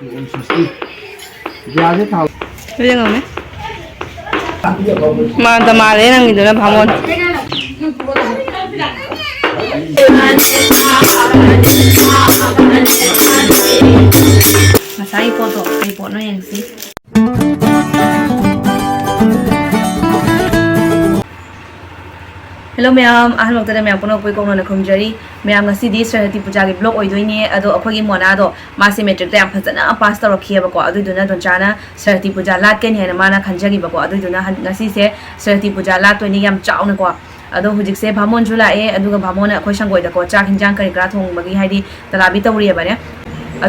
Jangan mantap malah nang itu lah bangun. Masa iPod yang sih. Hello ma'am आहल वक्तदा ma'am पुनः कोई कोन खमजरी मैम ngasi सरस्वती पूजा की ब्लॉग ओइदोइने अदो अखोगी मोनादो मासे मेट्रिक ता याम फजना पास तौरखियबको अदुदुना दोनचाना सरस्वती पूजा लाटकेन हेना माना खंजगिबको अदुदुना ngasi से सरस्वती पूजा लाटोइने याम चाउनको अदो हुजिक से भामोन जुलाए अदुगा भामोन अखोय संगोइदको चाक हिंजांग करि करा थोंबगी हाइदि तलाबी तौरियबने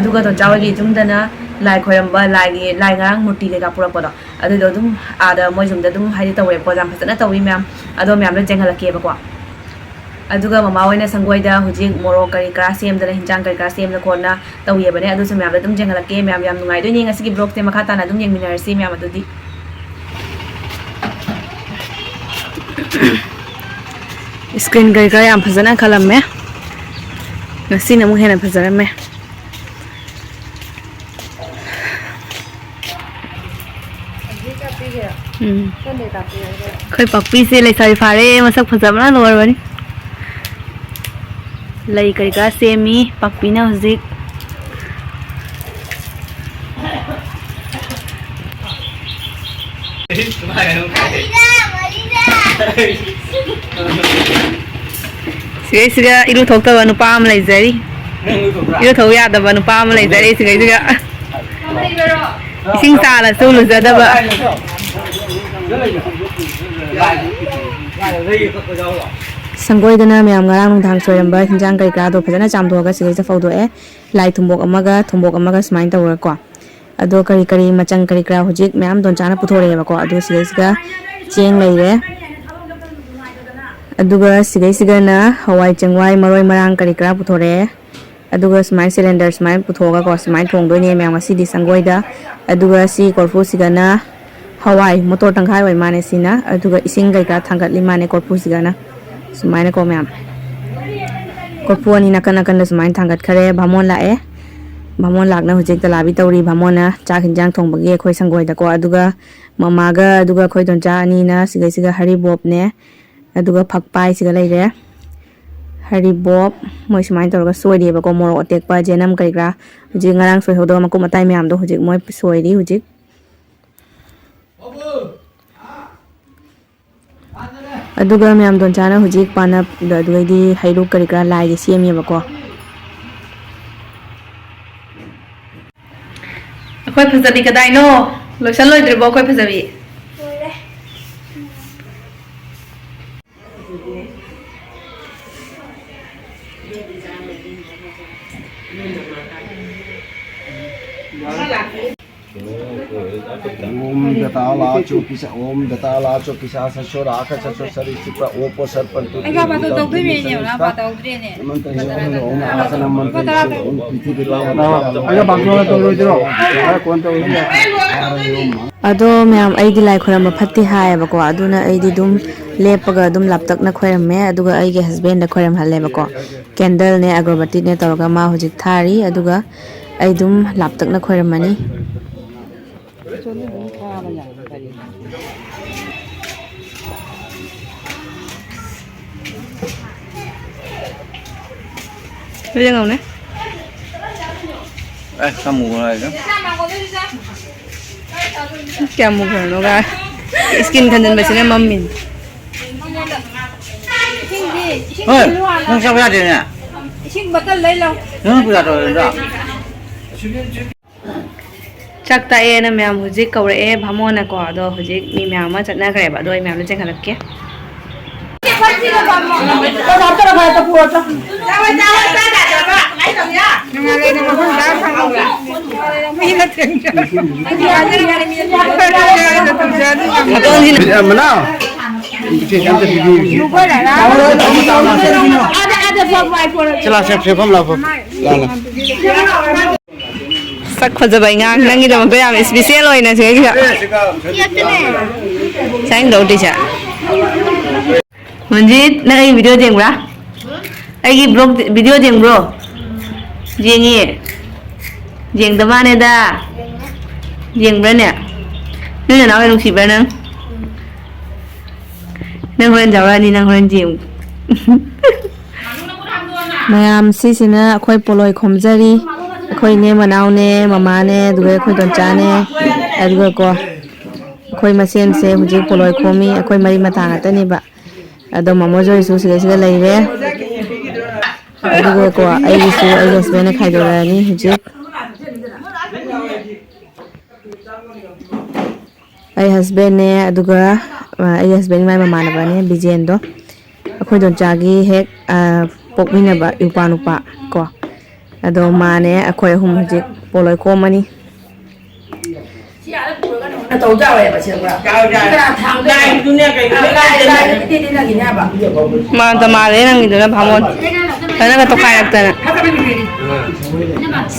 अदुगा दोनचावगी जुमदना लाइ खोयरंबा लाइ ngarang मूर्ति केका पुरकपदो अदुदो दुम आदा मोय जुमदा दुम हाइदि तौरेको जाम फजना तौवी मैम अदो मैम लो जेंगलकेबको अदुगा ममा होइना संगोइदा हुजिक मोरो करि करा सेमदना हिंजांग करि करा सेमना कोना तौयेबने अदुसु मैम दुम जेंगलके मैम याम नुंगाइदोइनि ngasi ब्लॉग से मखा ताना दुम येंगमिनारसि मैम अदुदि स्क्रीन करि करा याम फजना खलममे ngasi na mu hena फजरमे खै पक्पी से लेसाई फारे मसक फजबना लोर बनी लई कई का सेमी पक्पी ना हुजिक सिगे सिगा इरु थोक्तबा नुपा अम लैजरी इरु थौ यादबा नुपा अम लैजरी सिगे सिगा इसिंग साला सुलु जदबा संगोइदना ma'am ngarang nungthang soiramba hinjang kai kra do phajana chamdoga sigai sa fawdo e lai thumbok amaga smain tawra ko ado kari kari machang kari kra hujik ma'am don chana puthore ba ko ado sigai siga cheng leire aduga sigai siga na hawai chengwai maroi marang kari kra puthore aduga smain cylinder smain puthoga ko smain thongdoi ne ma'am asi di sangoida aduga si korfu siga na hawai motor tangkhai wai mane sina aduga ising kai ka thangat limane korpu sigana sumaina ko ma'am korpu ani nakan nakan da sumain thangat khare bhamon lae bhamon lakna hujik talabi tawri bhamona chak hinjang thongbagi khoi sangoi da ko aduga mamaga aduga khoi doncha ani na sigai siga hari bob ne aduga phakpai siga leire hari bob moi sumain torga soidi ba ko moro atek pa jenam kai gra hujik ngarang soi hodo maku matai ma'am do hujik moi soidi hujik अदुगा ma'am दोनचाना हुजिक पाना ददुइदी हाइरु करि करा लाइ दे सेमियबको अखोय फजबी कदाइनो lotion लोइद्रिबो अखोय फजबी ओम दताला चौकिसा ओम दताला चौकिसा ससुर आका ससुर सरी सिपा ओपो सरपंच ऐगा बातो तौद्रि मेने ना बातो उद्रे ने मंत्र ओम आसन मंत्र ओम तिथि बिला ऐगा बांगला तो रोइदिरो कोन तो अदो मैम ऐदी लाइ खोरम फत्ति हायबको अदुना ऐदी दुम लेपगा दुम लापतकना खोरमे अदुगा ऐगे हस्बैंड दा खोरम हलेबको कैंडल ने अगरबत्ती ने तौरगा मा हुजिक थारी अदुगा ऐ दुम लापतकना खोरमनी Jangan ne? Kamu mulai kan? Kamu kan loga. Skin kan dan biasanya mamin. Hei, nang siapa ada ni? Sing betul lai lo. Nang punya tu dah. Chak ta e na ma'am हुजिक कौरे ए भामोना को अदो हुजिक me ma'am चटना करे बा दो मैम ले चेंग हलके चला से हम ला sak khojaba ngang nangi dam be am special hoina se ga sang do ti cha manjit na ai video jeng bra ai gi blog video jeng bro jengi Giềng tấm ba này đa Giềng bên nè Nếu là nói về đồng chí bên nâng Nâng lên cháu ra đi nâng lên giềng Mayam si sina akhoi poloi khomjari akhoi ne manau ne mama ne duge akhoi toncha ne aduga ko akhoi masen se huji poloi khomi akhoi mari mata ngata ni ba ado mamo joi su siga siga lai re aduga ko ai su ai husband ne khai do ra ni huji ai husband ne aduga ai husband mai mama na ba ne bijen do akhoi toncha gi hek pokmina ba yupa nupa ko ado mane akhoi hum hujik poloi ko mani tàu trao vậy bà chị ạ trao ra thằng đây dunia cái đi ra cái nhà bà ma ta ma le nang idona bhamon kana ka to khai lakta na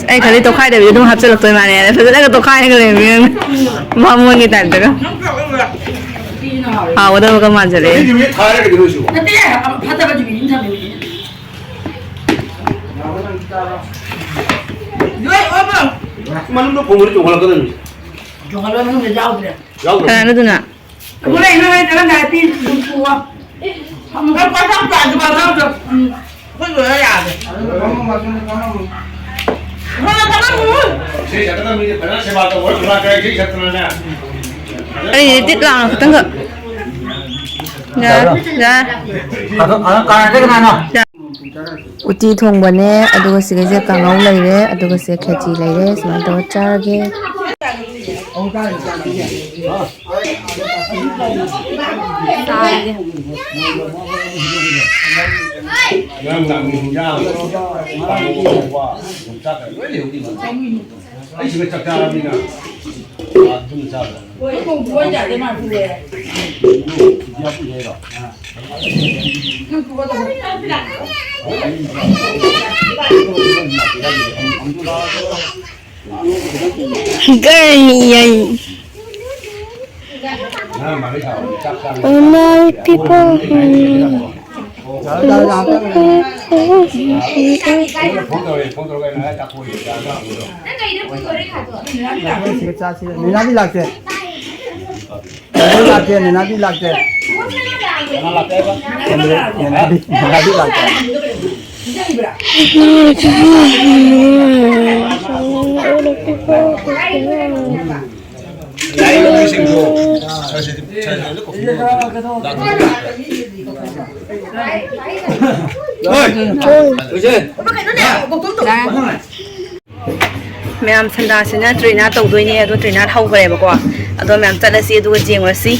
ai khali to khai de dum hapse lakta ma ne phese ka to khai ka le mi bhamon ki tan ta ka ha wada ka man jale 이 집에 다 이렇게 들으시고. 근데 하다가 좀 인사해 왜 어머 많은 거 보물이 좀 올라가거든요. 정말로 하면 나오더래 야구. kana na duna 그래 이거는 내가 나한테 좀 좋아 한번 빠삭도 안 좋아서 그거 해야 돼 제 작가는 이제 변화 세 받아 뭘 올라가야 게 작가는 ai tit lang ka tang ka ja ja cái này nào uti thong bane aduga sige je kangau lai re aduga se khechi lai re sman to char ge 그냥 남이야. 와, 진짜 왜 여기 있어? 이 집에 작가랍니다. 아, 좀 작아. 이거 뭐야 내 말 그래 이게 아프게요. gani ai 나 말이 다 작가. my people 봉도가 나 잡고 있잖아. नेना भी लगते नेना भी लगते नेना भी लगते 나이가 생고 사실 놓고 ma'am संदा से ना ट्रेना तौदोइने अदो ट्रेना हौगरेबको अदो ma'am चलसी अदुगा जेंगरसी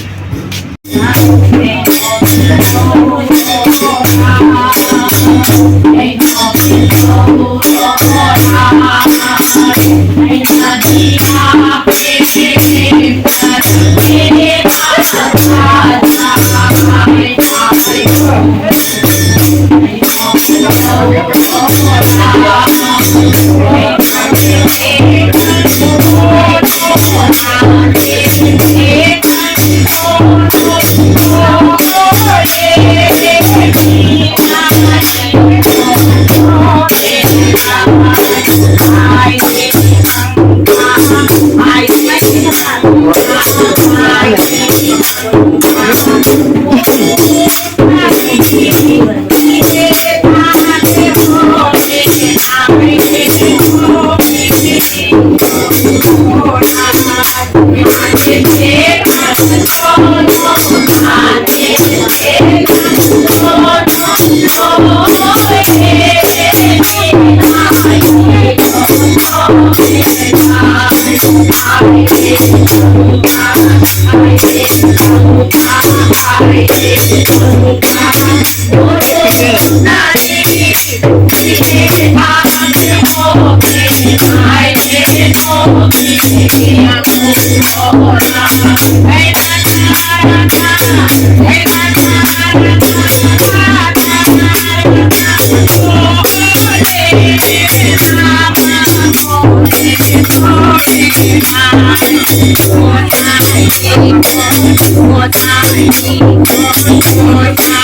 More time.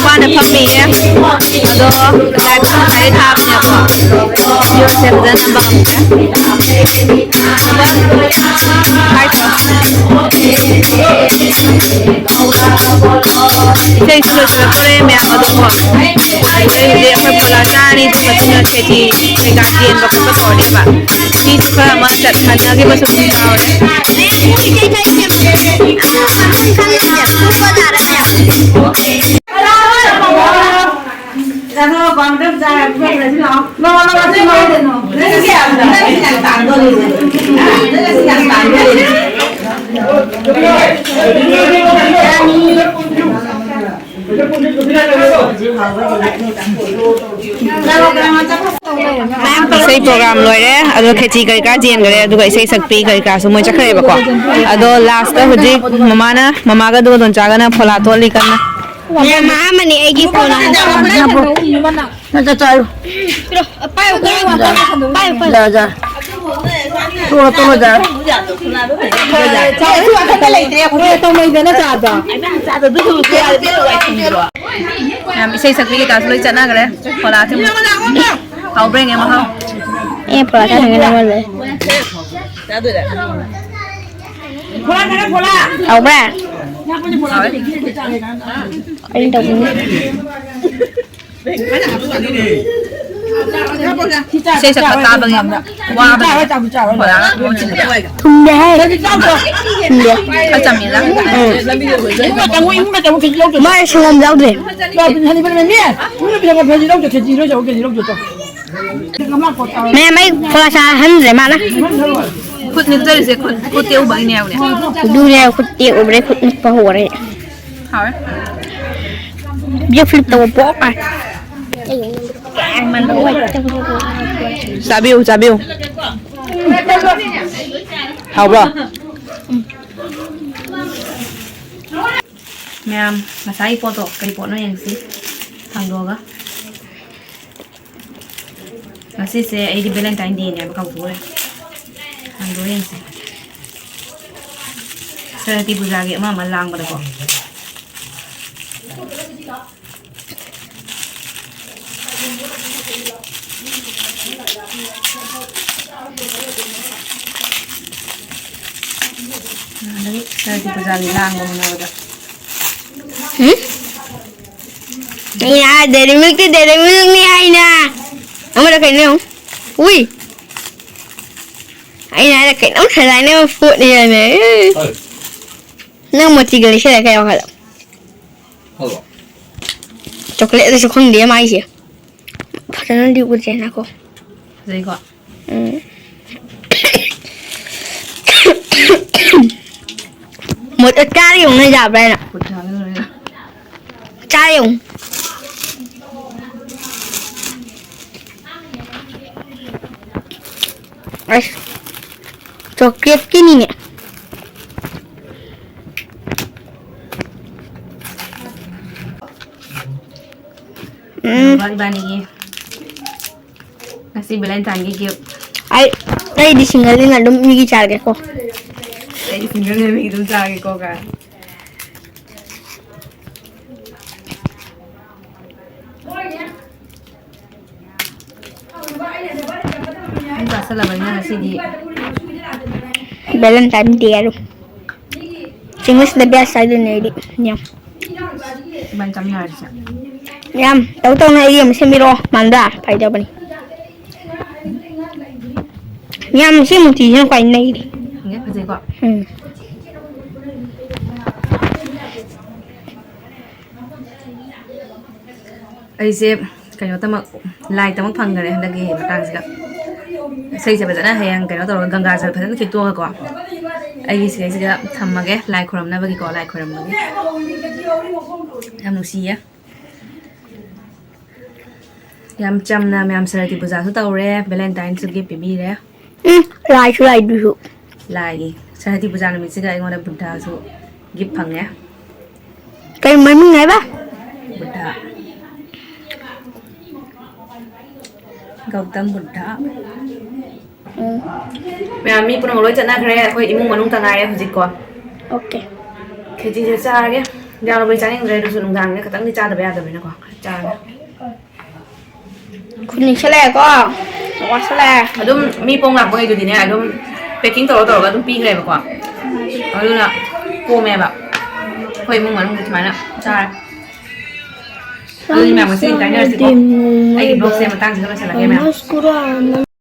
Mana pami ya, ado live kan kaya tap niya po. Yung seven na bang Ito yung sila ko rin may ako doon po. Hindi ako pala saan ito matunya kaya kay gagiin baka pa ko di ba? Dito ka mga tathan na kiba sa mga tao rin. Ano bang dem sa pwede sila? No, sino? Sige, ang tando ni. Sige, ang tando ni. Isay program loi re ado kheti kai ka jen gare adu isai sakpi kai ka so moi chakhare ba ko ado last ta hujik mama ga do don chaga na phola to li kana mama mani aigi phone Acha chalu. pai Ja ja. To ja. isai sakpi ka loi chana gare phola thi hau breng em hau e phola ta ngena ma le au bra anh đọc isai sak ta bang em wa ba phola thùng đê a cham mi la mai xong rau đi mẹ mấy phola sa hắn rồi mà đó khut ni zari se khut teu bang neo ne du nè khut tiêu ở đây khut pa hồ đấy hau biết flip tàu bó à mình quay sabiu hau bro Ma'am, masai po to. Kali po no yan si Hangdoga. Kasi si ay di Valentine Day niya makabure. Hangdo yan si. Sa tibu lagi mama lang ba ko. Sa tibu lagi lang ba mo na Nhà để nước đi ai nè ông đã cái nào ui ai nè là cái nóng thời lại nó phụ đi rồi nè nó một chỉ cái sẽ là cái nào hả chocolate thì không để mai gì phải nó đi qua trên nào cô Gì gọi một ít cá dùng này giảm đây nè cá dùng chocolate kini nè Bani nasi Valentine cái kiểu ai đây đi single đi là đúng như cái chả cái cô đây đi single này mình đúng ra cái cô cả anh bảo sao là mình nasi đi Valentine Day luôn English biasa ada nih nyam. Bancam nyari sih. Nyam, tahu na iya mesin biro manda pai da bani. Nyam sih muti yang kai nai di. Nghe phải gì gọi. ꯑꯩꯁꯦ ꯀꯩꯅꯣ ꯇꯃꯛ ꯂꯥꯏ ꯇꯃꯛ ꯐꯪꯈꯔꯦ ꯍꯟꯗꯛꯀꯤ ꯃꯇꯥꯡꯁꯤꯗ ꯏꯁꯩꯁꯦ ꯐꯖꯅ ꯍꯌꯦꯡ ꯀꯩꯅꯣ ꯇꯧꯔꯒ ꯒꯪꯒꯥꯖꯜ ꯐꯖꯅ ꯈꯤꯛꯇꯣꯛꯑꯒꯀꯣ ꯑꯩꯒꯤ ꯁꯤꯗꯩꯁꯤꯗ ꯊꯝꯃꯒꯦ ꯂꯥꯏ ꯈꯣꯏꯔꯝꯅꯕꯒꯤꯀꯣ ꯂꯥꯏ ꯈꯣꯏꯔꯝꯕꯒꯤ ꯌꯥꯝ ꯅꯨꯡꯁꯤꯌꯦ ꯌꯥꯝ ꯆꯝꯅ ꯃꯌꯥꯝ ꯁꯔꯇꯤ ꯄꯨꯖꯥꯁꯨ ꯇꯧꯔꯦ ꯚꯦꯂꯦꯟꯇꯥꯏꯟꯁꯨ ꯒꯤꯐ ꯄꯤꯕꯤꯔꯦ Lai dulu. ꯂꯥꯏꯒꯤ ꯁꯔꯇꯤ ꯄꯨꯖꯥ ꯅꯨꯃꯤꯠꯁꯤꯗ ꯑꯩꯉꯣꯟꯗ ꯕꯨද්ධꯥꯁꯨ ꯒꯤꯐ ꯐꯪꯉꯦ Kayak mana ngai ba? ꯕꯨද්ධ Gautam ꯕꯨද්ධ ꯃꯌꯥꯝ ꯃꯤ ꯄꯨꯝꯅꯃꯛ ꯂꯣꯏ ꯆꯠꯅꯈ꯭ꯔꯦ ꯑꯩꯈꯣꯏ ꯏꯃꯨꯡ ꯃꯅꯨꯡꯇ ꯉꯥꯏꯔꯦ ꯍꯧꯖꯤꯛꯀꯣ Okay. ꯈꯦꯆꯤꯁꯦ ꯆꯥꯔꯒꯦ ꯌꯥꯝꯅꯕꯨꯗꯤ ꯆꯥꯅꯤꯡꯗ꯭ꯔꯦ ꯑꯗꯨꯁꯨ ꯅꯨꯡꯗꯥꯡꯗ ꯈꯤꯇꯪꯗꯤ ꯆꯥꯗꯕ ꯌꯥꯗꯕꯅꯤꯅꯀꯣ ꯆꯥꯔꯒꯦ Kuning selai ko. Awas selai. ꯑꯗꯨꯝ ꯃꯤ ꯄꯣꯡ ꯂꯥꯛꯄꯉꯩꯗꯨꯗꯤꯅꯦ ꯑꯗꯨꯝ ꯄꯦꯛꯀꯤꯡ ꯇꯧꯔꯒ ꯑꯗꯨꯝ ꯄꯤꯈ꯭ꯔꯦꯕꯀꯣ ꯑꯗꯨꯅ ꯀꯣꯝꯃꯦꯕ ꯑꯩꯈꯣꯏ ꯏꯃꯨꯡ ꯃꯅꯨꯡꯗꯤ ꯁꯨꯃꯥꯏꯅ ꯆꯥꯔꯦ ꯑꯗꯨꯗꯤ ꯃꯌꯥꯝ ꯉꯁꯤ ꯀꯥꯏꯅꯔꯁꯤꯀꯣ ꯑꯩꯒꯤ ꯕ꯭ꯂꯣꯛꯁꯦ ꯃꯇꯥꯡꯁꯤꯗ ꯂꯣꯏꯁꯤꯜꯂꯒꯦ ꯃꯌꯥꯝ Kurang.